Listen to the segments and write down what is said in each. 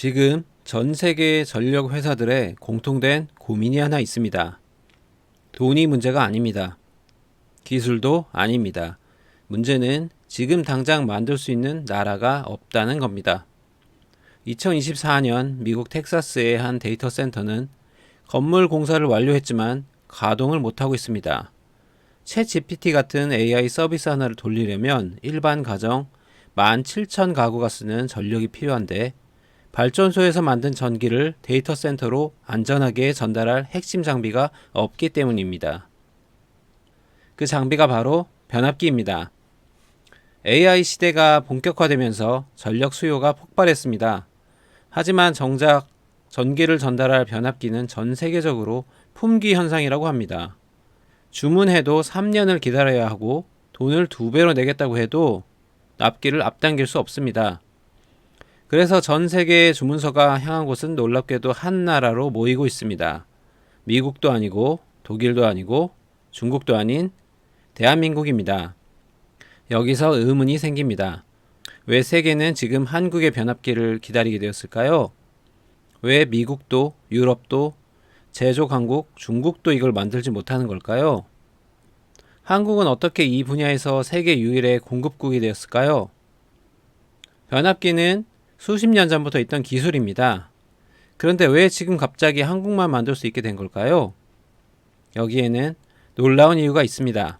지금 전 세계 전력 회사들의 공통된 고민이 하나 있습니다. 돈이 문제가 아닙니다. 기술도 아닙니다. 문제는 지금 당장 만들 수 있는 나라가 없다는 겁니다. 2024년 미국 텍사스의 한 데이터 센터는 건물 공사를 완료했지만 가동을 못하고 있습니다. 챗 GPT 같은 AI 서비스 하나를 돌리려면 일반 가정 17,000가구가 쓰는 전력이 필요한데 발전소에서 만든 전기를 데이터 센터로 안전하게 전달할 핵심 장비가 없기 때문입니다. 그 장비가 바로 변압기입니다. AI 시대가 본격화되면서 전력 수요가 폭발했습니다. 하지만 정작 전기를 전달할 변압기는 전 세계적으로 품귀 현상이라고 합니다. 주문해도 3년을 기다려야 하고 돈을 2배로 내겠다고 해도 납기를 앞당길 수 없습니다. 그래서 전 세계의 주문서가 향한 곳은 놀랍게도 한 나라로 모이고 있습니다. 미국도 아니고 독일도 아니고 중국도 아닌 대한민국입니다. 여기서 의문이 생깁니다. 왜 세계는 지금 한국의 변압기를 기다리게 되었을까요? 왜 미국도 유럽도 제조 강국 중국도 이걸 만들지 못하는 걸까요? 한국은 어떻게 이 분야에서 세계 유일의 공급국이 되었을까요? 변압기는 수십 년 전부터 있던 기술입니다. 그런데 왜 지금 갑자기 한국만 만들 수 있게 된 걸까요? 여기에는 놀라운 이유가 있습니다.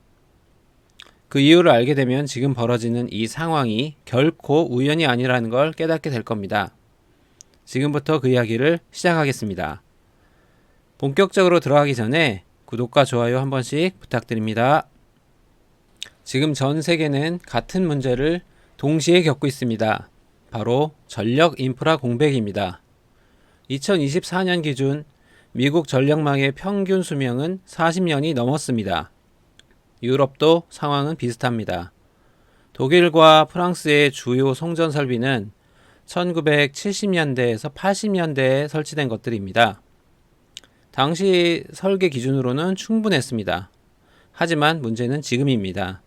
그 이유를 알게 되면 지금 벌어지는 이 상황이 결코 우연이 아니라는 걸 깨닫게 될 겁니다. 지금부터 그 이야기를 시작하겠습니다. 본격적으로 들어가기 전에 구독과 좋아요 한 번씩 부탁드립니다. 지금 전 세계는 같은 문제를 동시에 겪고 있습니다. 바로 전력 인프라 공백입니다. 2024년 기준 미국 전력망의 평균 수명은 40년이 넘었습니다. 유럽도 상황은 비슷합니다. 독일과 프랑스의 주요 송전 설비는 1970년대에서 80년대에 설치된 것들입니다. 당시 설계 기준으로는 충분했습니다. 하지만 문제는 지금입니다.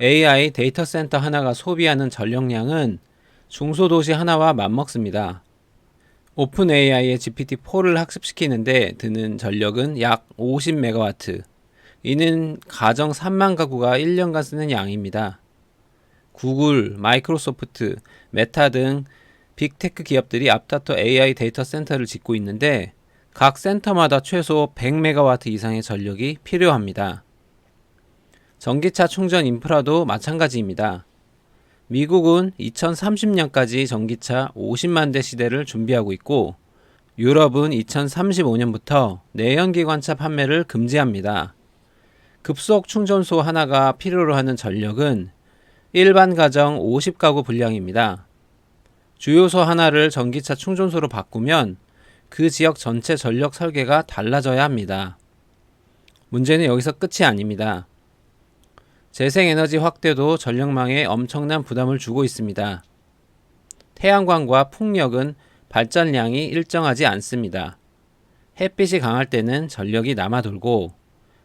AI 데이터 센터 하나가 소비하는 전력량은 중소도시 하나와 맞먹습니다. 오픈 AI의 GPT-4를 학습시키는데 드는 전력은 약 50메가와트. 이는 가정 3만 가구가 1년간 쓰는 양입니다. 구글, 마이크로소프트, 메타 등 빅테크 기업들이 앞다퉈 AI 데이터 센터를 짓고 있는데 각 센터마다 최소 100메가와트 이상의 전력이 필요합니다. 전기차 충전 인프라도 마찬가지입니다. 미국은 2030년까지 전기차 50만 대 시대를 준비하고 있고 유럽은 2035년부터 내연기관차 판매를 금지합니다. 급속 충전소 하나가 필요로 하는 전력은 일반 가정 50가구 분량입니다. 주요소 하나를 전기차 충전소로 바꾸면 그 지역 전체 전력 설계가 달라져야 합니다. 문제는 여기서 끝이 아닙니다. 재생에너지 확대도 전력망에 엄청난 부담을 주고 있습니다. 태양광과 풍력은 발전량이 일정하지 않습니다. 햇빛이 강할 때는 전력이 남아돌고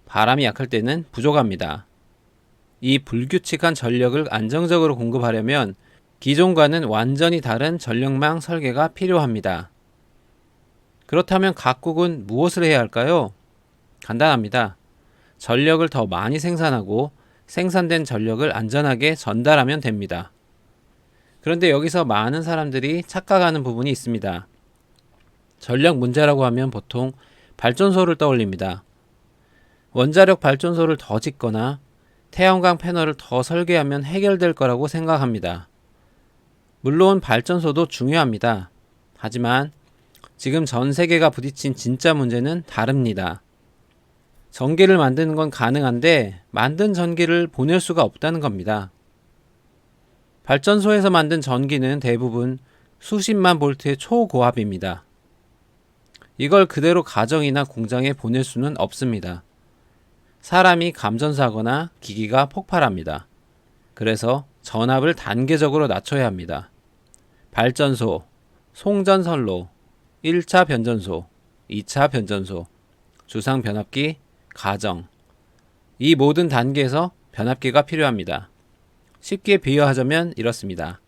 바람이 약할 때는 부족합니다. 이 불규칙한 전력을 안정적으로 공급하려면 기존과는 완전히 다른 전력망 설계가 필요합니다. 그렇다면 각국은 무엇을 해야 할까요? 간단합니다. 전력을 더 많이 생산하고 생산된 전력을 안전하게 전달하면 됩니다. 그런데 여기서 많은 사람들이 착각하는 부분이 있습니다. 전력 문제라고 하면 보통 발전소를 떠올립니다. 원자력 발전소를 더 짓거나 태양광 패널을 더 설계하면 해결될 거라고 생각합니다. 물론 발전소도 중요합니다. 하지만 지금 전 세계가 부딪힌 진짜 문제는 다릅니다. 전기를 만드는 건 가능한데 만든 전기를 보낼 수가 없다는 겁니다. 발전소에서 만든 전기는 대부분 수십만 볼트의 초고압입니다. 이걸 그대로 가정이나 공장에 보낼 수는 없습니다. 사람이 감전사하거나 기기가 폭발합니다. 그래서 전압을 단계적으로 낮춰야 합니다. 발전소, 송전선로, 1차 변전소, 2차 변전소, 주상 변압기, 가정. 이 모든 단계에서 변압기가 필요합니다. 쉽게 비유하자면 이렇습니다.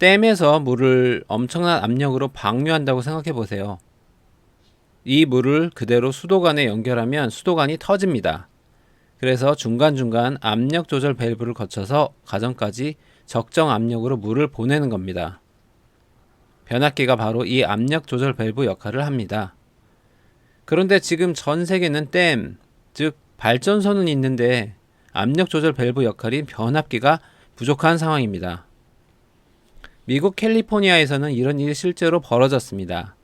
댐에서 물을 엄청난 압력으로 방류한다고 생각해 보세요. 이 물을 그대로 수도관에 연결하면 수도관이 터집니다. 그래서 중간중간 압력 조절 밸브를 거쳐서 가정까지 적정 압력으로 물을 보내는 겁니다. 변압기가 바로 이 압력 조절 밸브 역할을 합니다. 그런데 지금 전 세계는 댐, 즉 발전소는 있는데 압력 조절 밸브 역할인 변압기가 부족한 상황입니다. 미국 캘리포니아에서는 이런 일이 실제로 벌어졌습니다.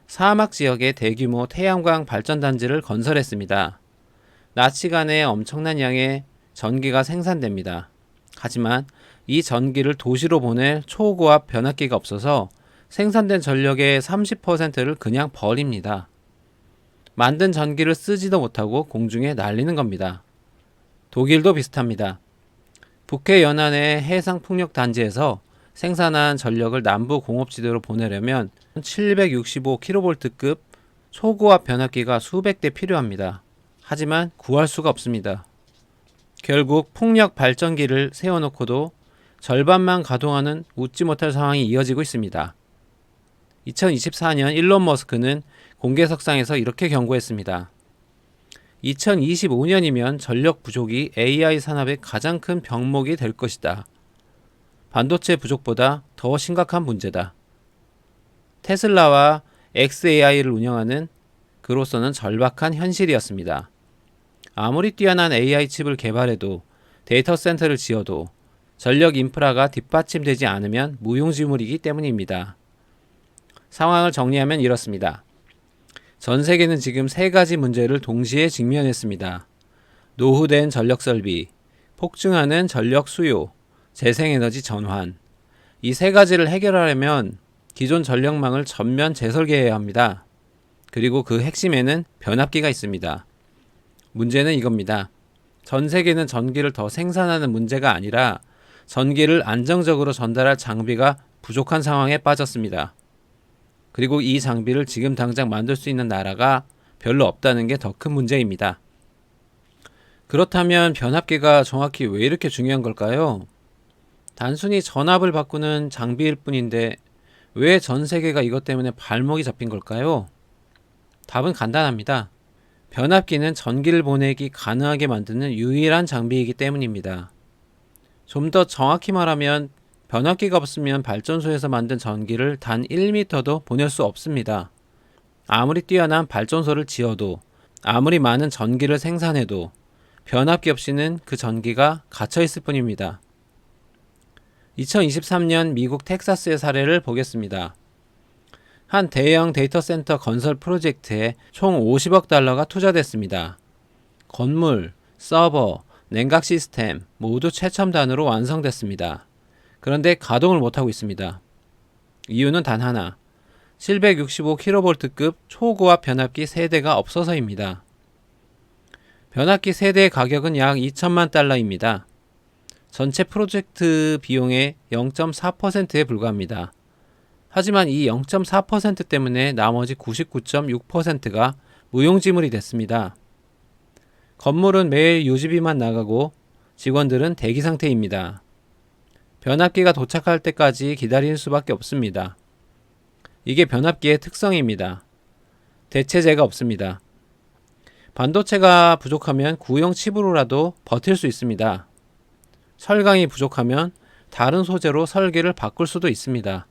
사막 지역에 대규모 태양광 발전단지를 건설했습니다. 낮 시간에 엄청난 양의 전기가 생산됩니다. 하지만 이 전기를 도시로 보낼 초고압 변압기가 없어서 생산된 전력의 30%를 그냥 버립니다. 만든 전기를 쓰지도 못하고 공중에 날리는 겁니다. 독일도 비슷합니다. 북해 연안의 해상 풍력 단지에서 생산한 전력을 남부 공업지대로 보내려면 765kV급 초고압 변압기가 수백 대 필요합니다. 하지만 구할 수가 없습니다. 결국 풍력 발전기를 세워놓고도 절반만 가동하는 웃지 못할 상황이 이어지고 있습니다. 2024년 일론 머스크는 공개석상에서 이렇게 경고했습니다. 2025년이면 전력 부족이 AI 산업의 가장 큰 병목이 될 것이다. 반도체 부족보다 더 심각한 문제다. 테슬라와 xAI를 운영하는 그로서는 절박한 현실이었습니다. 아무리 뛰어난 AI 칩을 개발해도 데이터 센터를 지어도 전력 인프라가 뒷받침되지 않으면 무용지물이기 때문입니다. 상황을 정리하면 이렇습니다. 전 세계는 지금 세 가지 문제를 동시에 직면했습니다. 노후된 전력 설비, 폭증하는 전력 수요, 재생에너지 전환. 이 세 가지를 해결하려면 기존 전력망을 전면 재설계해야 합니다. 그리고 그 핵심에는 변압기가 있습니다. 문제는 이겁니다. 전 세계는 전기를 더 생산하는 문제가 아니라 전기를 안정적으로 전달할 장비가 부족한 상황에 빠졌습니다. 그리고 이 장비를 지금 당장 만들 수 있는 나라가 별로 없다는 게 더 큰 문제입니다. 그렇다면 변압기가 정확히 왜 이렇게 중요한 걸까요? 단순히 전압을 바꾸는 장비일 뿐인데 왜 전 세계가 이것 때문에 발목이 잡힌 걸까요? 답은 간단합니다. 변압기는 전기를 보내기 가능하게 만드는 유일한 장비이기 때문입니다. 좀 더 정확히 말하면 변압기가 없으면 발전소에서 만든 전기를 단 1m도 보낼 수 없습니다. 아무리 뛰어난 발전소를 지어도 아무리 많은 전기를 생산해도 변압기 없이는 그 전기가 갇혀 있을 뿐입니다. 2023년 미국 텍사스의 사례를 보겠습니다. 한 대형 데이터 센터 건설 프로젝트에 총 50억 달러가 투자됐습니다. 건물, 서버, 냉각 시스템 모두 최첨단으로 완성됐습니다. 그런데 가동을 못하고 있습니다. 이유는 단 하나, 765kV급 초고압 변압기 3대가 없어서입니다. 변압기 3대의 가격은 약 2천만 달러입니다. 전체 프로젝트 비용의 0.4%에 불과합니다. 하지만 이 0.4% 때문에 나머지 99.6%가 무용지물이 됐습니다. 건물은 매일 유지비만 나가고 직원들은 대기 상태입니다. 변압기가 도착할 때까지 기다릴 수밖에 없습니다. 이게 변압기의 특성입니다. 대체제가 없습니다. 반도체가 부족하면 구형 칩으로라도 버틸 수 있습니다. 설강이 부족하면 다른 소재로 설계를 바꿀 수도 있습니다.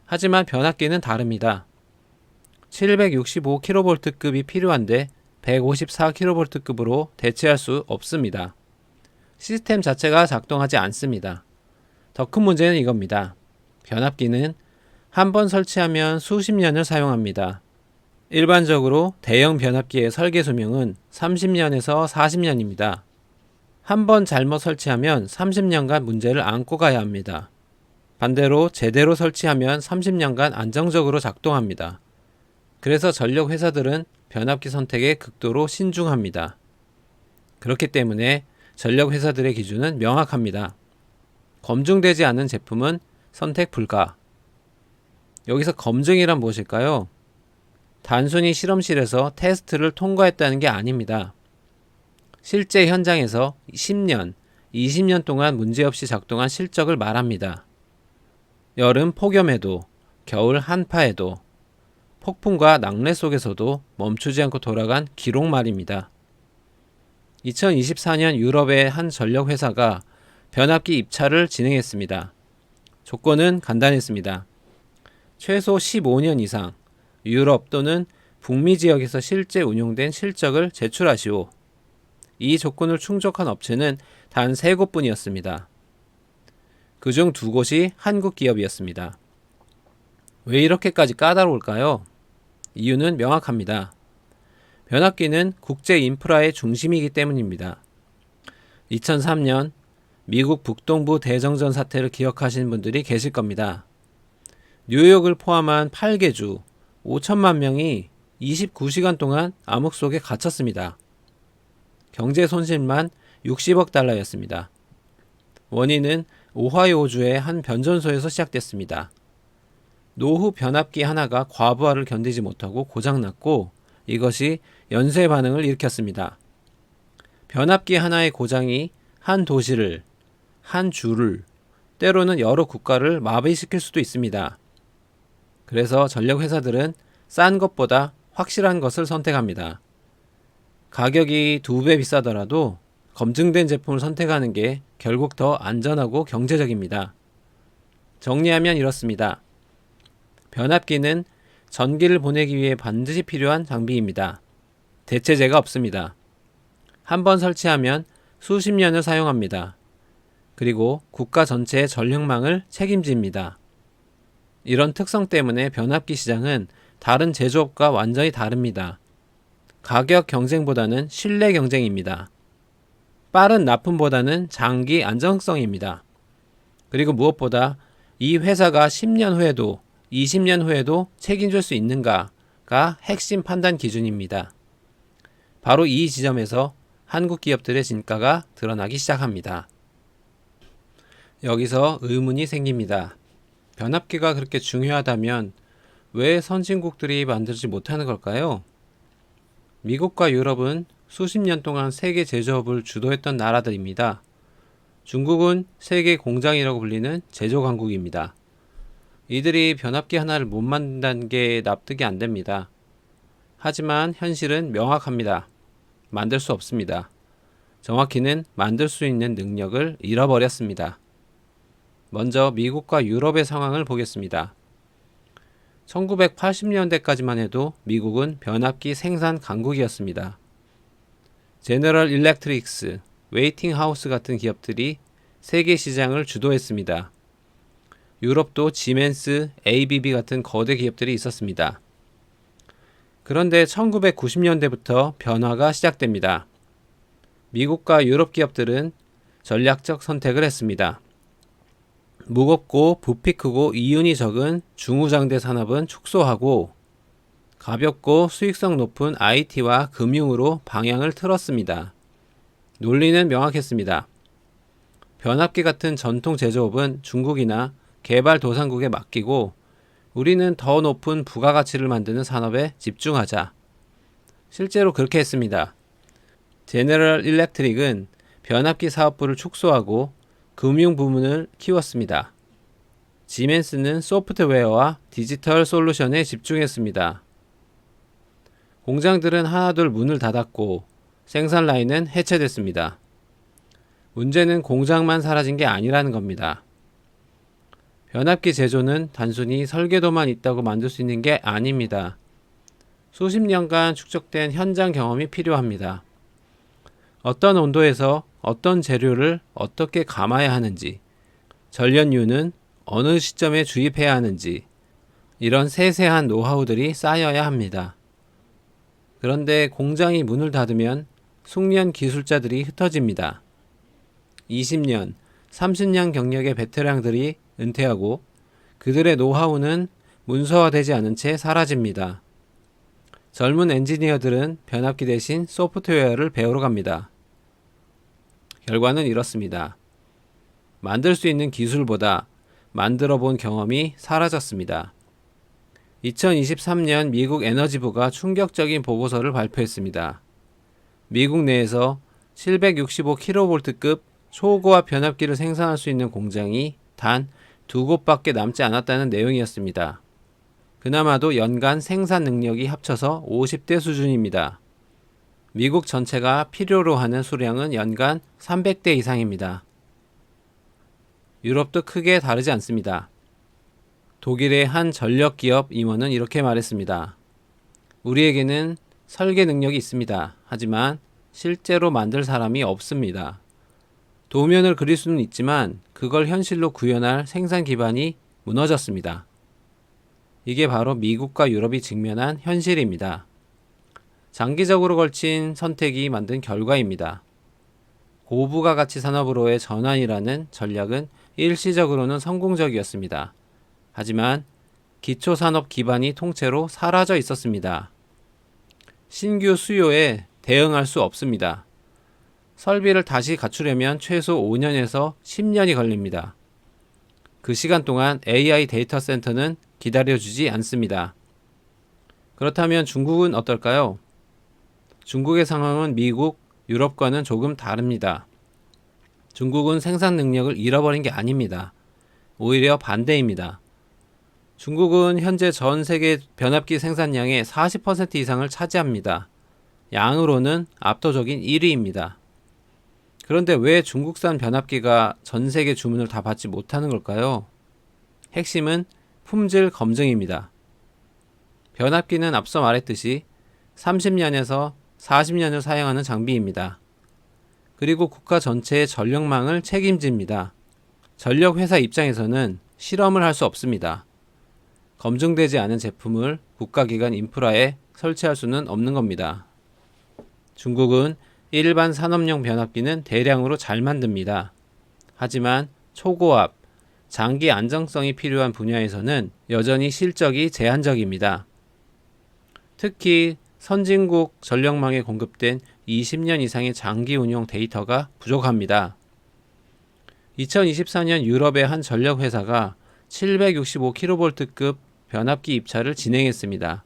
하지만 변압기는 다릅니다. 765kV급이 필요한데 154kV급으로 대체할 수 없습니다. 시스템 자체가 작동하지 않습니다. 더 큰 문제는 이겁니다. 변압기는 한 번 설치하면 수십 년을 사용합니다. 일반적으로 대형 변압기의 설계 수명은 30년에서 40년입니다. 한 번 잘못 설치하면 30년간 문제를 안고 가야 합니다. 반대로 제대로 설치하면 30년간 안정적으로 작동합니다. 그래서 전력 회사들은 변압기 선택에 극도로 신중합니다. 그렇기 때문에 전력 회사들의 기준은 명확합니다. 검증되지 않은 제품은 선택 불가. 여기서 검증이란 무엇일까요? 단순히 실험실에서 테스트를 통과했다는 게 아닙니다. 실제 현장에서 10년, 20년 동안 문제없이 작동한 실적을 말합니다. 여름 폭염에도, 겨울 한파에도, 폭풍과 낙뢰 속에서도 멈추지 않고 돌아간 기록 말입니다. 2024년 유럽의 한 전력 회사가 변압기 입찰을 진행했습니다. 조건은 간단했습니다. 최소 15년 이상 유럽 또는 북미 지역에서 실제 운용된 실적을 제출하시오. 이 조건을 충족한 업체는 단 3곳뿐이었습니다. 그중 2곳이 한국 기업이었습니다. 왜 이렇게까지 까다로울까요? 이유는 명확합니다. 변압기는 국제 인프라의 중심이기 때문입니다. 2003년 미국 북동부 대정전 사태를 기억하시는 분들이 계실 겁니다. 뉴욕을 포함한 8개 주 5천만 명이 29시간 동안 암흑 속에 갇혔습니다. 경제 손실만 60억 달러였습니다. 원인은 오하이오주의 한 변전소에서 시작됐습니다. 노후 변압기 하나가 과부하를 견디지 못하고 고장났고 이것이 연쇄 반응을 일으켰습니다. 변압기 하나의 고장이 한 도시를, 한 주를, 때로는 여러 국가를 마비시킬 수도 있습니다. 그래서 전력회사들은 싼 것보다 확실한 것을 선택합니다. 가격이 2배 비싸더라도 검증된 제품을 선택하는 게 결국 더 안전하고 경제적입니다. 정리하면 이렇습니다. 변압기는 전기를 보내기 위해 반드시 필요한 장비입니다. 대체제가 없습니다. 한번 설치하면 수십 년을 사용합니다. 그리고 국가 전체의 전력망을 책임집니다. 이런 특성 때문에 변압기 시장은 다른 제조업과 완전히 다릅니다. 가격 경쟁보다는 신뢰 경쟁입니다. 빠른 납품보다는 장기 안정성입니다. 그리고 무엇보다 이 회사가 10년 후에도 20년 후에도 책임질 수 있는가가 핵심 판단 기준입니다. 바로 이 지점에서 한국 기업들의 진가가 드러나기 시작합니다. 여기서 의문이 생깁니다. 변압기가 그렇게 중요하다면 왜 선진국들이 만들지 못하는 걸까요? 미국과 유럽은 수십 년 동안 세계 제조업을 주도했던 나라들입니다. 중국은 세계 공장이라고 불리는 제조 강국입니다. 이들이 변압기 하나를 못 만든다는 게 납득이 안 됩니다. 하지만 현실은 명확합니다. 만들 수 없습니다. 정확히는 만들 수 있는 능력을 잃어버렸습니다. 먼저 미국과 유럽의 상황을 보겠습니다. 1980년대까지만 해도 미국은 변압기 생산 강국이었습니다. 제너럴 일렉트릭스, 웨이팅하우스 같은 기업들이 세계 시장을 주도했습니다. 유럽도 지멘스, ABB 같은 거대 기업들이 있었습니다. 그런데 1990년대부터 변화가 시작됩니다. 미국과 유럽 기업들은 전략적 선택을 했습니다. 무겁고 부피 크고 이윤이 적은 중후장대 산업은 축소하고 가볍고 수익성 높은 IT와 금융으로 방향을 틀었습니다. 논리는 명확했습니다. 변압기 같은 전통 제조업은 중국이나 개발도상국에 맡기고 우리는 더 높은 부가가치를 만드는 산업에 집중하자. 실제로 그렇게 했습니다. 제너럴 일렉트릭은 변압기 사업부를 축소하고 금융 부문을 키웠습니다. 지멘스는 소프트웨어와 디지털 솔루션에 집중했습니다. 공장들은 하나둘 문을 닫았고 생산 라인은 해체됐습니다. 문제는 공장만 사라진 게 아니라는 겁니다. 변압기 제조는 단순히 설계도만 있다고 만들 수 있는 게 아닙니다. 수십 년간 축적된 현장 경험이 필요합니다. 어떤 온도에서 어떤 재료를 어떻게 감아야 하는지, 전련유는 어느 시점에 주입해야 하는지, 이런 세세한 노하우들이 쌓여야 합니다. 그런데 공장이 문을 닫으면 숙련 기술자들이 흩어집니다. 20년, 30년 경력의 베테랑들이 은퇴하고 그들의 노하우는 문서화되지 않은 채 사라집니다. 젊은 엔지니어들은 변압기 대신 소프트웨어를 배우러 갑니다. 결과는 이렇습니다. 만들 수 있는 기술보다 만들어 본 경험이 사라졌습니다. 2023년 미국 에너지부가 충격적인 보고서를 발표했습니다. 미국 내에서 765kV급 초고압 변압기를 생산할 수 있는 공장이 단 두 곳밖에 남지 않았다는 내용이었습니다. 그나마도 연간 생산 능력이 합쳐서 50대 수준입니다. 미국 전체가 필요로 하는 수량은 연간 300대 이상입니다. 유럽도 크게 다르지 않습니다. 독일의 한 전력기업 임원은 이렇게 말했습니다. 우리에게는 설계 능력이 있습니다. 하지만 실제로 만들 사람이 없습니다. 도면을 그릴 수는 있지만 그걸 현실로 구현할 생산 기반이 무너졌습니다. 이게 바로 미국과 유럽이 직면한 현실입니다. 장기적으로 걸친 선택이 만든 결과입니다. 고부가 가치 산업으로의 전환이라는 전략은 일시적으로는 성공적이었습니다. 하지만 기초산업 기반이 통째로 사라져 있었습니다. 신규 수요에 대응할 수 없습니다. 설비를 다시 갖추려면 최소 5년에서 10년이 걸립니다. 그 시간 동안 AI 데이터 센터는 기다려주지 않습니다. 그렇다면 중국은 어떨까요? 중국의 상황은 미국, 유럽과는 조금 다릅니다. 중국은 생산 능력을 잃어버린 게 아닙니다. 오히려 반대입니다. 중국은 현재 전 세계 변압기 생산량의 40% 이상을 차지합니다. 양으로는 압도적인 1위입니다. 그런데 왜 중국산 변압기가 전 세계 주문을 다 받지 못하는 걸까요? 핵심은 품질 검증입니다. 변압기는 앞서 말했듯이 30년에서 40년을 사용하는 장비입니다. 그리고 국가 전체의 전력망을 책임집니다. 전력회사 입장에서는 실험을 할 수 없습니다. 검증되지 않은 제품을 국가기관 인프라에 설치할 수는 없는 겁니다. 중국은 일반 산업용 변압기는 대량으로 잘 만듭니다. 하지만 초고압, 장기 안정성이 필요한 분야에서는 여전히 실적이 제한적입니다. 특히 선진국 전력망에 공급된 20년 이상의 장기 운용 데이터가 부족합니다. 2024년 유럽의 한 전력회사가 765kV급 변압기 입찰을 진행했습니다.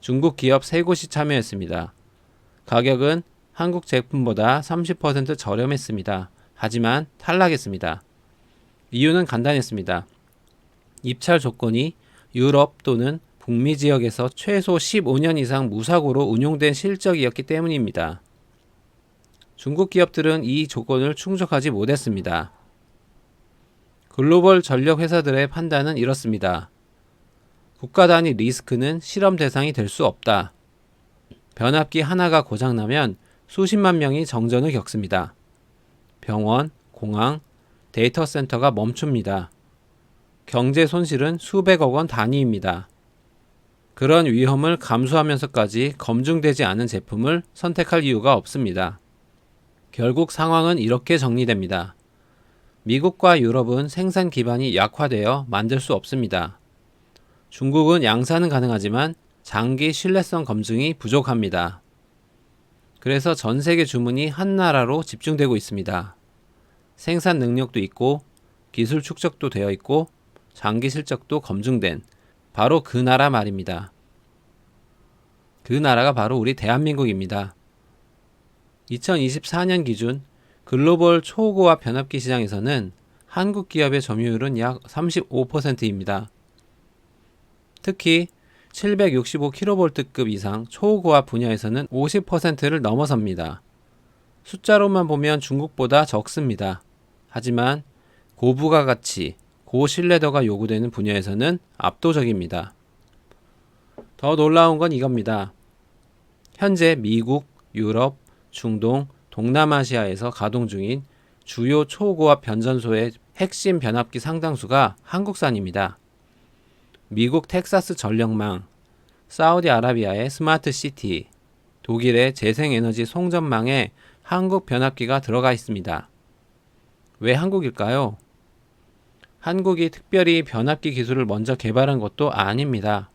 중국 기업 3곳이 참여했습니다. 가격은 한국 제품보다 30% 저렴했습니다. 하지만 탈락했습니다. 이유는 간단했습니다. 입찰 조건이 유럽 또는 북미 지역에서 최소 15년 이상 무사고로 운용된 실적이었기 때문입니다. 중국 기업들은 이 조건을 충족하지 못했습니다. 글로벌 전력 회사들의 판단은 이렇습니다. 국가 단위 리스크는 실험 대상이 될 수 없다. 변압기 하나가 고장나면 수십만 명이 정전을 겪습니다. 병원, 공항, 데이터 센터가 멈춥니다. 경제 손실은 수백억 원 단위입니다. 그런 위험을 감수하면서까지 검증되지 않은 제품을 선택할 이유가 없습니다. 결국 상황은 이렇게 정리됩니다. 미국과 유럽은 생산 기반이 약화되어 만들 수 없습니다. 중국은 양산은 가능하지만 장기 신뢰성 검증이 부족합니다. 그래서 전 세계 주문이 한 나라로 집중되고 있습니다. 생산 능력도 있고 기술 축적도 되어 있고 장기 실적도 검증된 바로 그 나라 말입니다. 그 나라가 바로 우리 대한민국입니다. 2024년 기준 글로벌 초고압 변압기 시장에서는 한국 기업의 점유율은 약 35%입니다. 특히 765kV급 이상 초고압 분야에서는 50%를 넘어섭니다. 숫자로만 보면 중국보다 적습니다. 하지만 고부가 가치, 고신뢰도가 요구되는 분야에서는 압도적입니다. 더 놀라운 건 이겁니다. 현재 미국, 유럽, 중동, 동남아시아에서 가동 중인 주요 초고압 변전소의 핵심 변압기 상당수가 한국산입니다. 미국 텍사스 전력망, 사우디아라비아의 스마트시티, 독일의 재생에너지 송전망에 한국 변압기가 들어가 있습니다. 왜 한국일까요? 한국이 특별히 변압기 기술을 먼저 개발한 것도 아닙니다.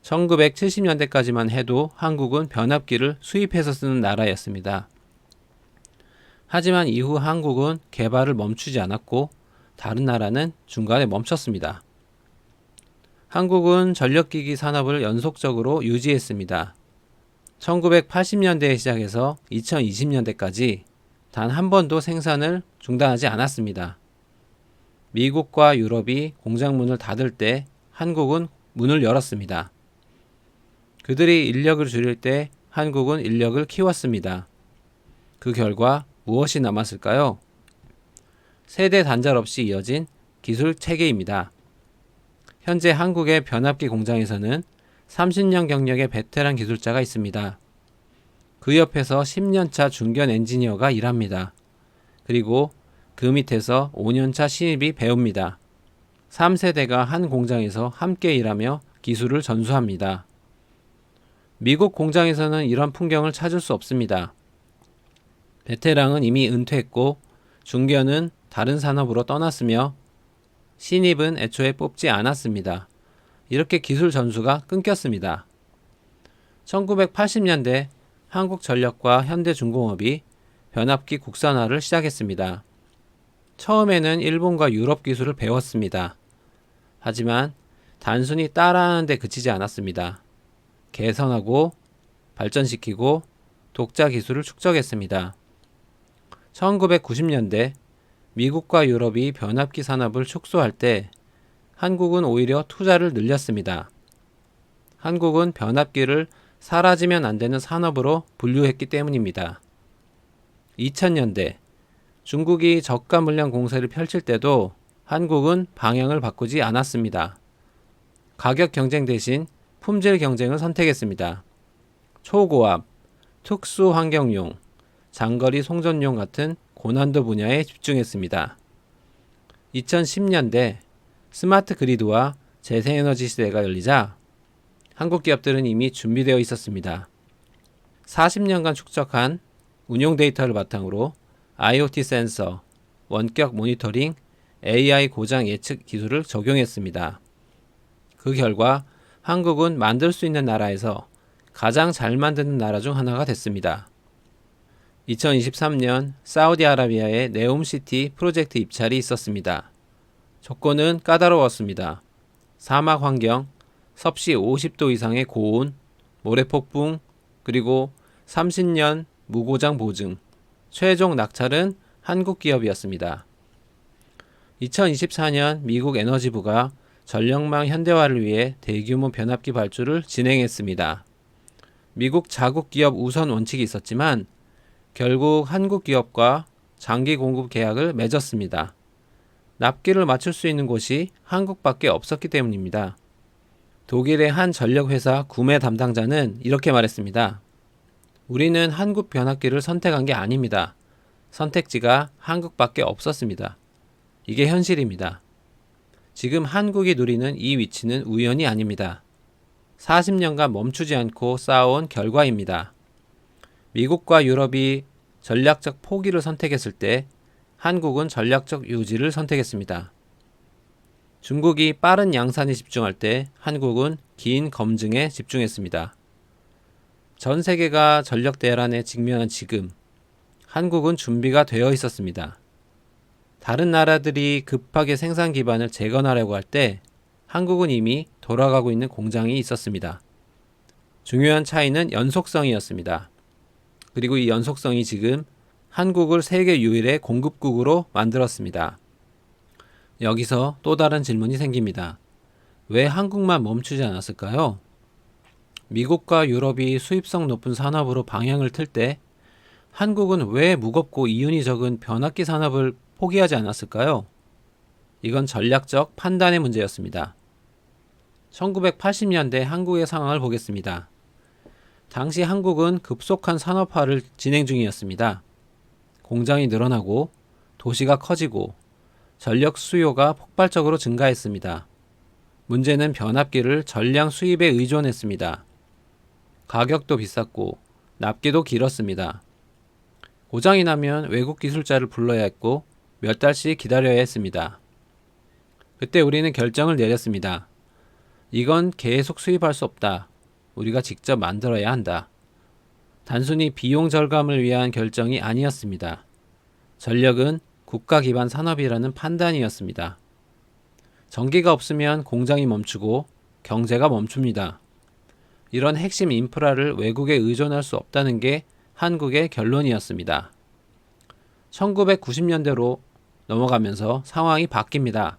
1970년대까지만 해도 한국은 변압기를 수입해서 쓰는 나라였습니다. 하지만 이후 한국은 개발을 멈추지 않았고 다른 나라는 중간에 멈췄습니다. 한국은 전력기기 산업을 연속적으로 유지했습니다. 1980년대에 시작해서 2020년대까지 단 한 번도 생산을 중단하지 않았습니다. 미국과 유럽이 공장 문을 닫을 때 한국은 문을 열었습니다. 그들이 인력을 줄일 때 한국은 인력을 키웠습니다. 그 결과 무엇이 남았을까요? 세대 단절 없이 이어진 기술 체계입니다. 현재 한국의 변압기 공장에서는 30년 경력의 베테랑 기술자가 있습니다. 그 옆에서 10년차 중견 엔지니어가 일합니다. 그리고 그 밑에서 5년차 신입이 배웁니다. 3세대가 한 공장에서 함께 일하며 기술을 전수합니다. 미국 공장에서는 이런 풍경을 찾을 수 없습니다. 베테랑은 이미 은퇴했고 중견은 다른 산업으로 떠났으며 신입은 애초에 뽑지 않았습니다. 이렇게 기술 전수가 끊겼습니다. 1980년대 한국전력과 현대중공업이 변압기 국산화를 시작했습니다. 처음에는 일본과 유럽 기술을 배웠습니다. 하지만 단순히 따라하는 데 그치지 않았습니다. 개선하고 발전시키고 독자 기술을 축적했습니다. 1990년대 미국과 유럽이 변압기 산업을 축소할 때 한국은 오히려 투자를 늘렸습니다. 한국은 변압기를 사라지면 안 되는 산업으로 분류했기 때문입니다. 2000년대 중국이 저가 물량 공세를 펼칠 때도 한국은 방향을 바꾸지 않았습니다. 가격 경쟁 대신 품질 경쟁을 선택했습니다. 초고압, 특수 환경용, 장거리 송전용 같은 고난도 분야에 집중했습니다. 2010년대 스마트 그리드와 재생에너지 시대가 열리자 한국 기업들은 이미 준비되어 있었습니다. 40년간 축적한 운용 데이터를 바탕으로 IoT 센서, 원격 모니터링, AI 고장 예측 기술을 적용했습니다. 그 결과 한국은 만들 수 있는 나라에서 가장 잘 만드는 나라 중 하나가 됐습니다. 2023년 사우디아라비아의 네옴시티 프로젝트 입찰이 있었습니다. 조건은 까다로웠습니다. 사막 환경, 섭씨 50도 이상의 고온, 모래폭풍, 그리고 30년 무고장 보증, 최종 낙찰은 한국 기업이었습니다. 2024년 미국 에너지부가 전력망 현대화를 위해 대규모 변압기 발주를 진행했습니다. 미국 자국 기업 우선 원칙이 있었지만 결국 한국 기업과 장기 공급 계약을 맺었습니다. 납기를 맞출 수 있는 곳이 한국밖에 없었기 때문입니다. 독일의 한 전력회사 구매 담당자는 이렇게 말했습니다. 우리는 한국 변압기를 선택한 게 아닙니다. 선택지가 한국밖에 없었습니다. 이게 현실입니다. 지금 한국이 누리는 이 위치는 우연이 아닙니다. 40년간 멈추지 않고 쌓아온 결과입니다. 미국과 유럽이 전략적 포기를 선택했을 때 한국은 전략적 유지를 선택했습니다. 중국이 빠른 양산에 집중할 때 한국은 긴 검증에 집중했습니다. 전 세계가 전력 대란에 직면한 지금 한국은 준비가 되어 있었습니다. 다른 나라들이 급하게 생산 기반을 재건하려고 할 때 한국은 이미 돌아가고 있는 공장이 있었습니다. 중요한 차이는 연속성이었습니다. 그리고 이 연속성이 지금 한국을 세계 유일의 공급국으로 만들었습니다. 여기서 또 다른 질문이 생깁니다. 왜 한국만 멈추지 않았을까요? 미국과 유럽이 수입성 높은 산업으로 방향을 틀 때 한국은 왜 무겁고 이윤이 적은 변압기 산업을 포기하지 않았을까요? 이건 전략적 판단의 문제였습니다. 1980년대 한국의 상황을 보겠습니다. 당시 한국은 급속한 산업화를 진행 중이었습니다. 공장이 늘어나고 도시가 커지고 전력 수요가 폭발적으로 증가했습니다. 문제는 변압기를 전량 수입에 의존했습니다. 가격도 비쌌고 납기도 길었습니다. 고장이 나면 외국 기술자를 불러야 했고 몇 달씩 기다려야 했습니다. 그때 우리는 결정을 내렸습니다. 이건 계속 수입할 수 없다. 우리가 직접 만들어야 한다. 단순히 비용 절감을 위한 결정이 아니었습니다. 전력은 국가 기반 산업이라는 판단이었습니다. 전기가 없으면 공장이 멈추고 경제가 멈춥니다. 이런 핵심 인프라를 외국에 의존할 수 없다는 게 한국의 결론이었습니다. 1990년대로 넘어가면서 상황이 바뀝니다.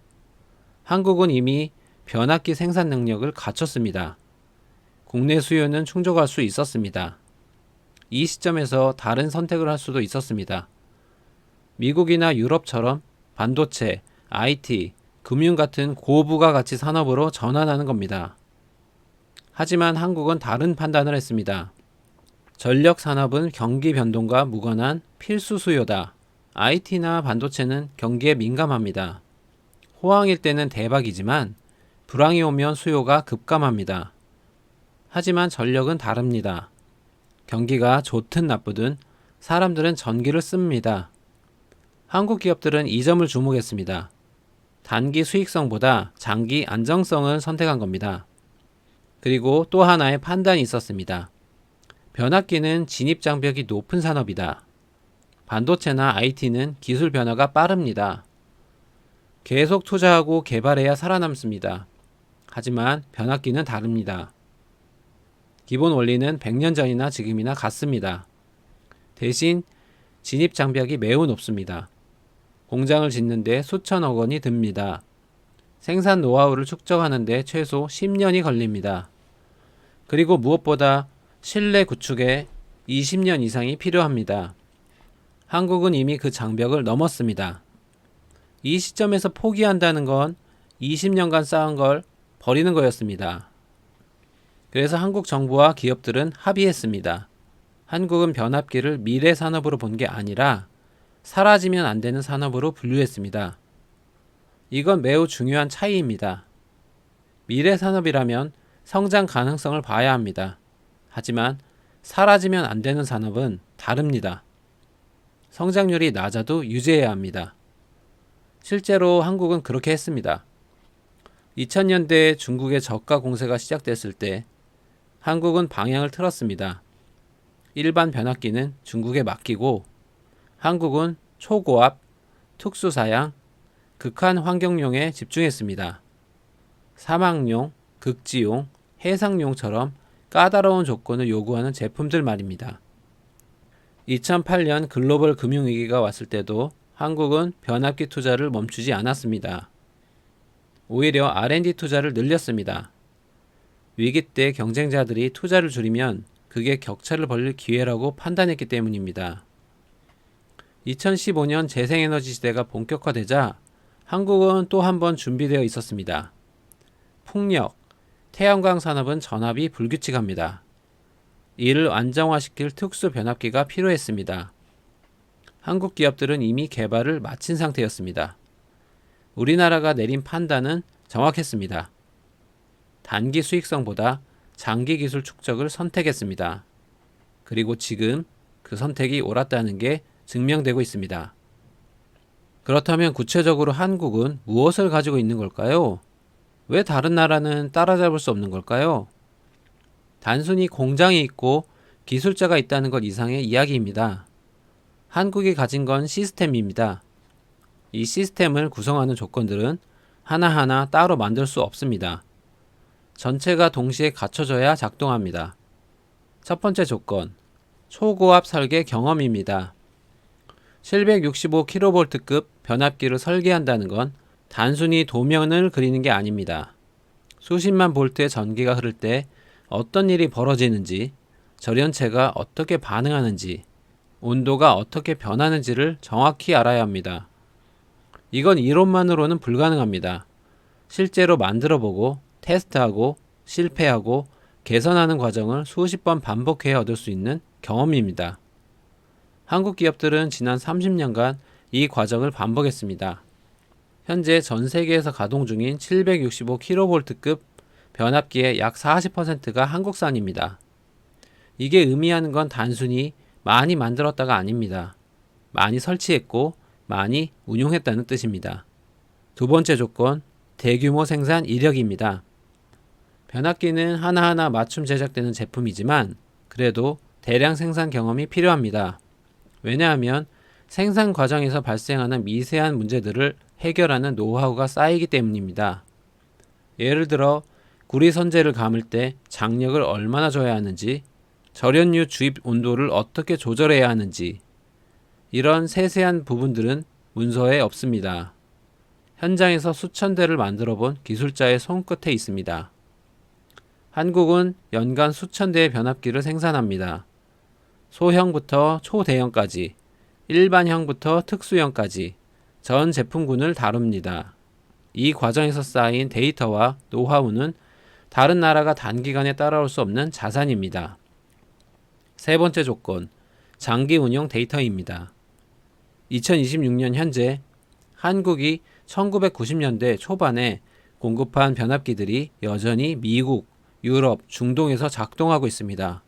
한국은 이미 변압기 생산 능력을 갖췄습니다. 국내 수요는 충족할 수 있었습니다. 이 시점에서 다른 선택을 할 수도 있었습니다. 미국이나 유럽처럼 반도체, IT, 금융 같은 고부가가치 산업으로 전환하는 겁니다. 하지만 한국은 다른 판단을 했습니다. 전력 산업은 경기 변동과 무관한 필수 수요다. IT나 반도체는 경기에 민감합니다. 호황일 때는 대박이지만 불황이 오면 수요가 급감합니다. 하지만 전력은 다릅니다. 경기가 좋든 나쁘든 사람들은 전기를 씁니다. 한국 기업들은 이 점을 주목했습니다. 단기 수익성보다 장기 안정성을 선택한 겁니다. 그리고 또 하나의 판단이 있었습니다. 변압기는 진입 장벽이 높은 산업이다. 반도체나 IT는 기술 변화가 빠릅니다. 계속 투자하고 개발해야 살아남습니다. 하지만 변압기는 다릅니다. 기본 원리는 100년 전이나 지금이나 같습니다. 대신 진입 장벽이 매우 높습니다. 공장을 짓는데 수천억 원이 듭니다. 생산 노하우를 축적하는데 최소 10년이 걸립니다. 그리고 무엇보다 신뢰 구축에 20년 이상이 필요합니다. 한국은 이미 그 장벽을 넘었습니다. 이 시점에서 포기한다는 건 20년간 쌓은 걸 버리는 거였습니다. 그래서 한국 정부와 기업들은 합의했습니다. 한국은 변압기를 미래 산업으로 본 게 아니라 사라지면 안 되는 산업으로 분류했습니다. 이건 매우 중요한 차이입니다. 미래 산업이라면 성장 가능성을 봐야 합니다. 하지만 사라지면 안 되는 산업은 다릅니다. 성장률이 낮아도 유지해야 합니다. 실제로 한국은 그렇게 했습니다. 2000년대 중국의 저가 공세가 시작됐을 때 한국은 방향을 틀었습니다. 일반 변압기는 중국에 맡기고 한국은 초고압, 특수사양, 극한 환경용에 집중했습니다. 사막용, 극지용, 해상용처럼 까다로운 조건을 요구하는 제품들 말입니다. 2008년 글로벌 금융위기가 왔을 때도 한국은 변압기 투자를 멈추지 않았습니다. 오히려 R&D 투자를 늘렸습니다. 위기 때 경쟁자들이 투자를 줄이면 그게 격차를 벌릴 기회라고 판단했기 때문입니다. 2015년 재생에너지 시대가 본격화되자 한국은 또 한 번 준비되어 있었습니다. 풍력, 태양광 산업은 전압이 불규칙합니다. 이를 안정화시킬 특수 변압기가 필요했습니다. 한국 기업들은 이미 개발을 마친 상태였습니다. 우리나라가 내린 판단은 정확했습니다. 단기 수익성보다 장기 기술 축적을 선택했습니다. 그리고 지금 그 선택이 옳았다는 게 증명되고 있습니다. 그렇다면 구체적으로 한국은 무엇을 가지고 있는 걸까요? 왜 다른 나라는 따라잡을 수 없는 걸까요? 단순히 공장이 있고 기술자가 있다는 것 이상의 이야기입니다. 한국이 가진 건 시스템입니다. 이 시스템을 구성하는 조건들은 하나하나 따로 만들 수 없습니다. 전체가 동시에 갖춰져야 작동합니다. 첫 번째 조건, 초고압 설계 경험입니다. 765kV급 변압기를 설계한다는 건 단순히 도면을 그리는 게 아닙니다. 수십만 볼트의 전기가 흐를 때 어떤 일이 벌어지는지, 절연체가 어떻게 반응하는지, 온도가 어떻게 변하는지를 정확히 알아야 합니다. 이건 이론만으로는 불가능합니다. 실제로 만들어보고 테스트하고 실패하고 개선하는 과정을 수십 번 반복해야 얻을 수 있는 경험입니다. 한국 기업들은 지난 30년간 이 과정을 반복했습니다. 현재 전 세계에서 가동 중인 765kV급 변압기의 약 40%가 한국산입니다. 이게 의미하는 건 단순히 많이 만들었다가 아닙니다. 많이 설치했고 많이 운용했다는 뜻입니다. 두 번째 조건, 대규모 생산 이력입니다. 변압기는 하나하나 맞춤 제작되는 제품이지만 그래도 대량 생산 경험이 필요합니다. 왜냐하면 생산 과정에서 발생하는 미세한 문제들을 해결하는 노하우가 쌓이기 때문입니다. 예를 들어 구리 선재를 감을 때 장력을 얼마나 줘야 하는지, 절연유 주입 온도를 어떻게 조절해야 하는지, 이런 세세한 부분들은 문서에 없습니다. 현장에서 수천 대를 만들어 본 기술자의 손끝에 있습니다. 한국은 연간 수천 대의 변압기를 생산합니다. 소형부터 초대형까지, 일반형부터 특수형까지 전 제품군을 다룹니다. 이 과정에서 쌓인 데이터와 노하우는 다른 나라가 단기간에 따라올 수 없는 자산입니다. 세 번째 조건, 장기 운용 데이터입니다. 2026년 현재 한국이 1990년대 초반에 공급한 변압기들이 여전히 미국, 유럽, 중동에서 작동하고 있습니다.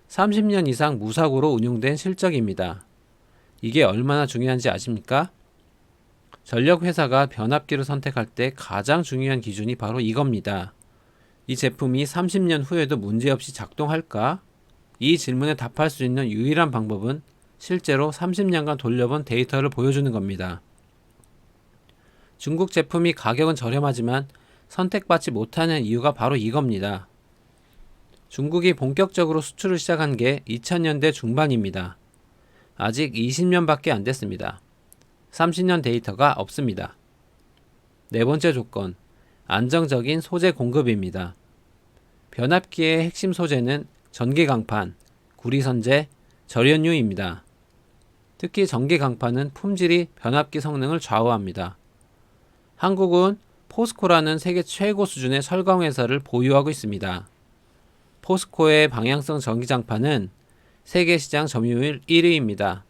30년 이상 무사고로 운용된 실적입니다. 이게 얼마나 중요한지 아십니까? 전력회사가 변압기를 선택할 때 가장 중요한 기준이 바로 이겁니다. 이 제품이 30년 후에도 문제없이 작동할까? 이 질문에 답할 수 있는 유일한 방법은 실제로 30년간 돌려본 데이터를 보여주는 겁니다. 중국 제품이 가격은 저렴하지만 선택받지 못하는 이유가 바로 이겁니다. 중국이 본격적으로 수출을 시작한 게 2000년대 중반입니다. 아직 20년밖에 안 됐습니다. 30년 데이터가 없습니다. 네 번째 조건, 안정적인 소재 공급입니다. 변압기의 핵심 소재는 전기강판, 구리선재, 절연유입니다. 특히 전기강판은 품질이 변압기 성능을 좌우합니다. 한국은 포스코라는 세계 최고 수준의 설광회사를 보유하고 있습니다. 포스코의 방향성 전기장판은 세계 시장 점유율 1위입니다.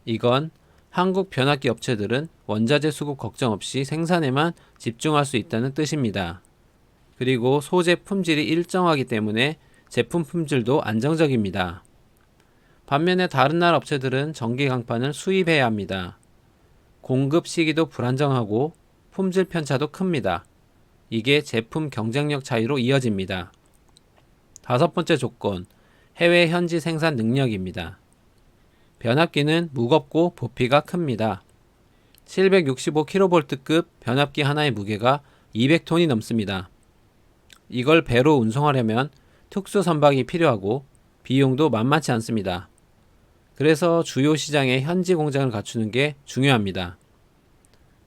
이건 한국 변압기 업체들은 원자재 수급 걱정 없이 생산에만 집중할 수 있다는 뜻입니다. 그리고 소재 품질이 일정하기 때문에 제품 품질도 안정적입니다. 반면에 다른 나라 업체들은 전기 강판을 수입해야 합니다. 공급 시기도 불안정하고 품질 편차도 큽니다. 이게 제품 경쟁력 차이로 이어집니다. 다섯 번째 조건, 해외 현지 생산 능력입니다. 변압기는 무겁고 부피가 큽니다. 765kV급 변압기 하나의 무게가 200톤이 넘습니다. 이걸 배로 운송하려면 특수 선박이 필요하고 비용도 만만치 않습니다. 그래서 주요 시장에 현지 공장을 갖추는 게 중요합니다.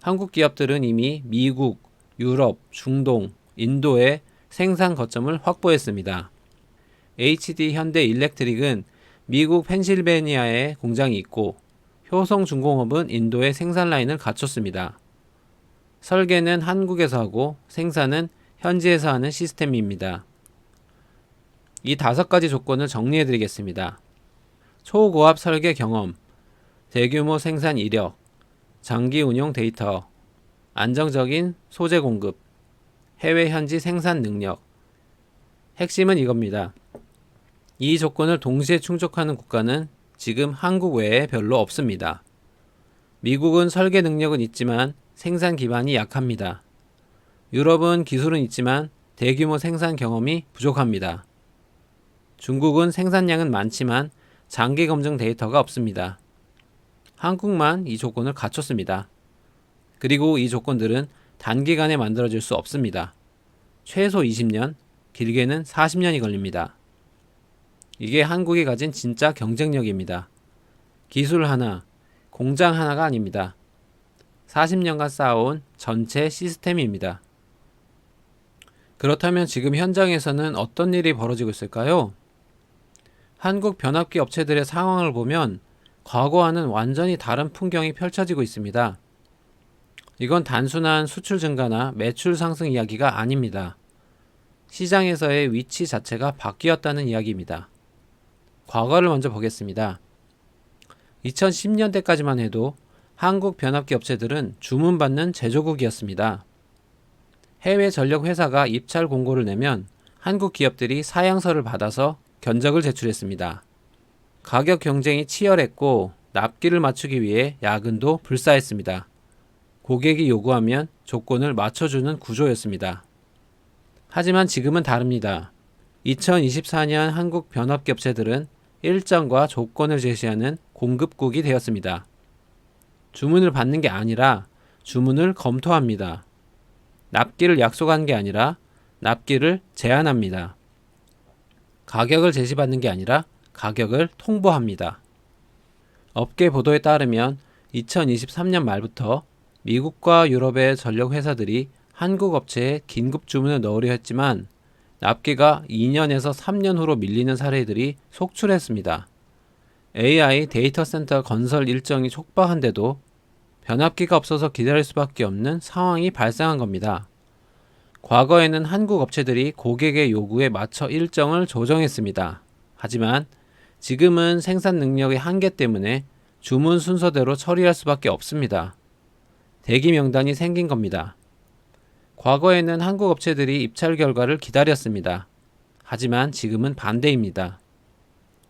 한국 기업들은 이미 미국, 유럽, 중동, 인도에 생산 거점을 확보했습니다. HD 현대 일렉트릭은 미국 펜실베니아에 공장이 있고 효성중공업은 인도에 생산 라인을 갖췄습니다. 설계는 한국에서 하고 생산은 현지에서 하는 시스템입니다. 이 5가지 조건을 정리해 드리겠습니다. 초고압 설계 경험, 대규모 생산 이력, 장기 운용 데이터, 안정적인 소재 공급, 해외 현지 생산 능력. 핵심은 이겁니다. 이 조건을 동시에 충족하는 국가는 지금 한국 외에 별로 없습니다. 미국은 설계 능력은 있지만 생산 기반이 약합니다. 유럽은 기술은 있지만 대규모 생산 경험이 부족합니다. 중국은 생산량은 많지만 장기 검증 데이터가 없습니다. 한국만 이 조건을 갖췄습니다. 그리고 이 조건들은 단기간에 만들어질 수 없습니다. 최소 20년, 길게는 40년이 걸립니다. 이게 한국이 가진 진짜 경쟁력입니다. 기술 하나, 공장 하나가 아닙니다. 40년간 쌓아온 전체 시스템입니다. 그렇다면 지금 현장에서는 어떤 일이 벌어지고 있을까요? 한국 변압기 업체들의 상황을 보면 과거와는 완전히 다른 풍경이 펼쳐지고 있습니다. 이건 단순한 수출 증가나 매출 상승 이야기가 아닙니다. 시장에서의 위치 자체가 바뀌었다는 이야기입니다. 과거를 먼저 보겠습니다. 2010년대까지만 해도 한국 변압기 업체들은 주문받는 제조국이었습니다. 해외 전력 회사가 입찰 공고를 내면 한국 기업들이 사양서를 받아서 견적을 제출했습니다. 가격 경쟁이 치열했고 납기를 맞추기 위해 야근도 불사했습니다. 고객이 요구하면 조건을 맞춰주는 구조였습니다. 하지만 지금은 다릅니다. 2024년 한국 변압기 업체들은 일정과 조건을 제시하는 공급국이 되었습니다. 주문을 받는 게 아니라 주문을 검토합니다. 납기를 약속한 게 아니라 납기를 제안합니다. 가격을 제시받는 게 아니라 가격을 통보합니다. 업계 보도에 따르면 2023년 말부터 미국과 유럽의 전력 회사들이 한국 업체에 긴급 주문을 넣으려 했지만 납기가 2년에서 3년 후로 밀리는 사례들이 속출했습니다. AI 데이터 센터 건설 일정이 촉박한데도 변압기가 없어서 기다릴 수밖에 없는 상황이 발생한 겁니다. 과거에는 한국 업체들이 고객의 요구에 맞춰 일정을 조정했습니다. 하지만 지금은 생산 능력의 한계 때문에 주문 순서대로 처리할 수밖에 없습니다. 대기 명단이 생긴 겁니다. 과거에는 한국 업체들이 입찰 결과를 기다렸습니다. 하지만 지금은 반대입니다.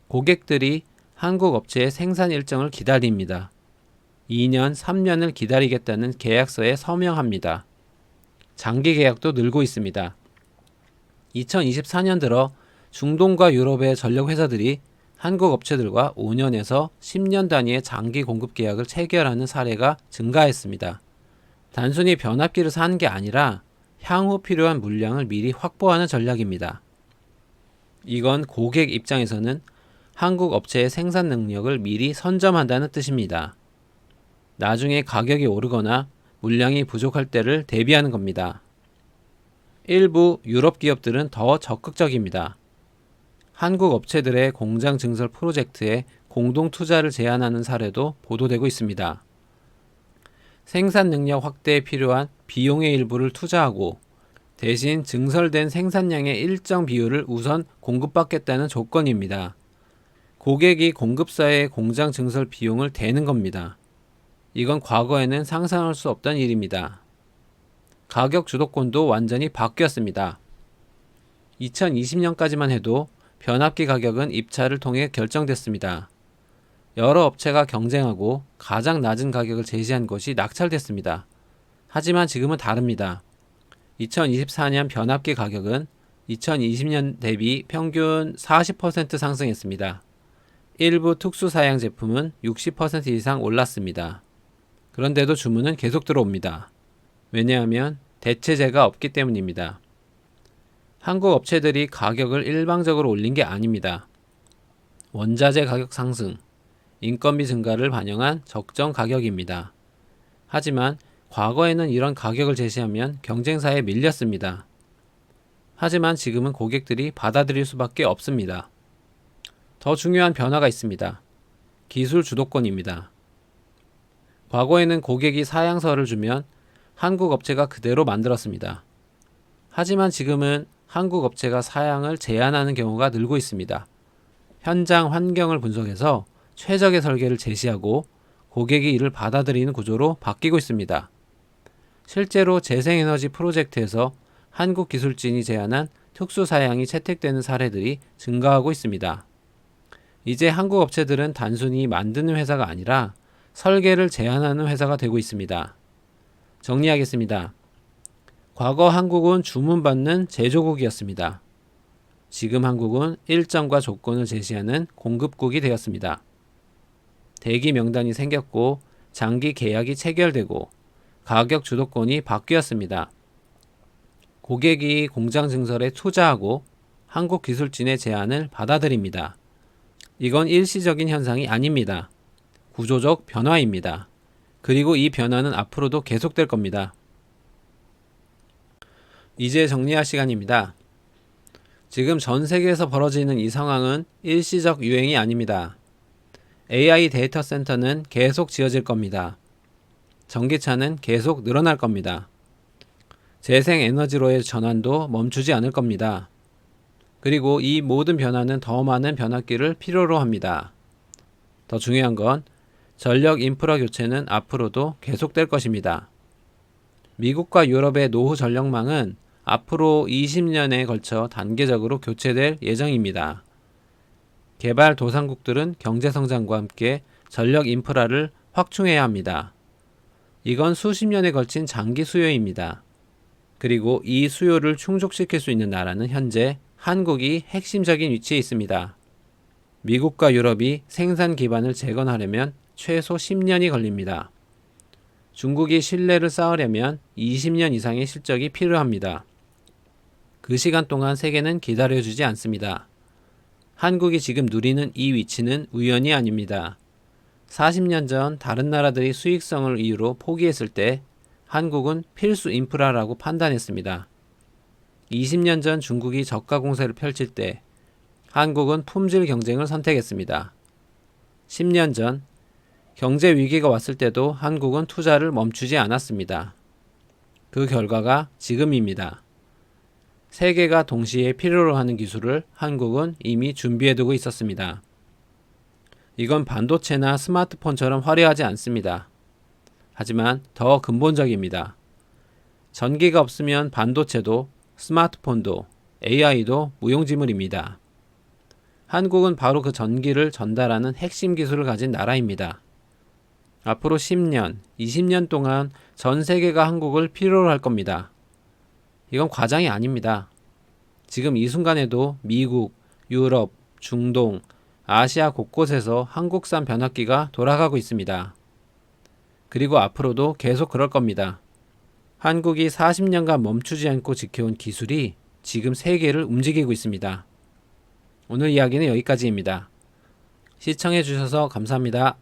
고객들이 한국 업체의 생산 일정을 기다립니다. 2년, 3년을 기다리겠다는 계약서에 서명합니다. 장기 계약도 늘고 있습니다. 2024년 들어 중동과 유럽의 전력 회사들이 한국 업체들과 5년에서 10년 단위의 장기 공급 계약을 체결하는 사례가 증가했습니다. 단순히 변압기를 사는 게 아니라 향후 필요한 물량을 미리 확보하는 전략입니다. 이건 고객 입장에서는 한국 업체의 생산 능력을 미리 선점한다는 뜻입니다. 나중에 가격이 오르거나 물량이 부족할 때를 대비하는 겁니다. 일부 유럽 기업들은 더 적극적입니다. 한국 업체들의 공장 증설 프로젝트에 공동 투자를 제안하는 사례도 보도되고 있습니다. 생산 능력 확대에 필요한 비용의 일부를 투자하고 대신 증설된 생산량의 일정 비율을 우선 공급받겠다는 조건입니다. 고객이 공급사의 공장 증설 비용을 대는 겁니다. 이건 과거에는 상상할 수 없던 일입니다. 가격 주도권도 완전히 바뀌었습니다. 2020년까지만 해도 변압기 가격은 입찰을 통해 결정됐습니다. 여러 업체가 경쟁하고 가장 낮은 가격을 제시한 것이 낙찰됐습니다. 하지만 지금은 다릅니다. 2024년 변압기 가격은 2020년 대비 평균 40% 상승했습니다. 일부 특수 사양 제품은 60% 이상 올랐습니다. 그런데도 주문은 계속 들어옵니다. 왜냐하면 대체제가 없기 때문입니다. 한국 업체들이 가격을 일방적으로 올린 게 아닙니다. 원자재 가격 상승, 인건비 증가를 반영한 적정 가격입니다. 하지만 과거에는 이런 가격을 제시하면 경쟁사에 밀렸습니다. 하지만 지금은 고객들이 받아들일 수밖에 없습니다. 더 중요한 변화가 있습니다. 기술 주도권입니다. 과거에는 고객이 사양서를 주면 한국 업체가 그대로 만들었습니다. 하지만 지금은 한국 업체가 사양을 제안하는 경우가 늘고 있습니다. 현장 환경을 분석해서 최적의 설계를 제시하고 고객이 이를 받아들이는 구조로 바뀌고 있습니다. 실제로 재생에너지 프로젝트에서 한국 기술진이 제안한 특수 사양이 채택되는 사례들이 증가하고 있습니다. 이제 한국 업체들은 단순히 만드는 회사가 아니라 설계를 제안하는 회사가 되고 있습니다. 정리하겠습니다. 과거 한국은 주문받는 제조국이었습니다. 지금 한국은 일정과 조건을 제시하는 공급국이 되었습니다. 대기 명단이 생겼고 장기 계약이 체결되고 가격 주도권이 바뀌었습니다. 고객이 공장 증설에 투자하고 한국 기술진의 제안을 받아들입니다. 이건 일시적인 현상이 아닙니다. 구조적 변화입니다. 그리고 이 변화는 앞으로도 계속될 겁니다. 이제 정리할 시간입니다. 지금 전 세계에서 벌어지는 이 상황은 일시적 유행이 아닙니다. AI 데이터 센터는 계속 지어질 겁니다. 전기차는 계속 늘어날 겁니다. 재생에너지로의 전환도 멈추지 않을 겁니다. 그리고 이 모든 변화는 더 많은 변압기를 필요로 합니다. 더 중요한 건 전력 인프라 교체는 앞으로도 계속될 것입니다. 미국과 유럽의 노후 전력망은 앞으로 20년에 걸쳐 단계적으로 교체될 예정입니다. 개발도상국들은 경제성장과 함께 전력 인프라를 확충해야 합니다. 이건 수십 년에 걸친 장기 수요입니다. 그리고 이 수요를 충족시킬 수 있는 나라는 현재 한국이 핵심적인 위치에 있습니다. 미국과 유럽이 생산 기반을 재건하려면 최소 10년이 걸립니다. 중국이 신뢰를 쌓으려면 20년 이상의 실적이 필요합니다. 그 시간 동안 세계는 기다려주지 않습니다. 한국이 지금 누리는 이 위치는 우연이 아닙니다. 40년 전 다른 나라들이 수익성을 이유로 포기했을 때 한국은 필수 인프라라고 판단했습니다. 20년 전 중국이 저가 공세를 펼칠 때 한국은 품질 경쟁을 선택했습니다. 10년 전 경제 위기가 왔을 때도 한국은 투자를 멈추지 않았습니다. 그 결과가 지금입니다. 세계가 동시에 필요로 하는 기술을 한국은 이미 준비해두고 있었습니다. 이건 반도체나 스마트폰처럼 화려하지 않습니다. 하지만 더 근본적입니다. 전기가 없으면 반도체도 스마트폰도 AI도 무용지물입니다. 한국은 바로 그 전기를 전달하는 핵심 기술을 가진 나라입니다. 앞으로 10년, 20년 동안 전 세계가 한국을 필요로 할 겁니다. 이건 과장이 아닙니다. 지금 이 순간에도 미국, 유럽, 중동, 아시아 곳곳에서 한국산 변압기가 돌아가고 있습니다. 그리고 앞으로도 계속 그럴 겁니다. 한국이 40년간 멈추지 않고 지켜온 기술이 지금 세계를 움직이고 있습니다. 오늘 이야기는 여기까지입니다. 시청해주셔서 감사합니다.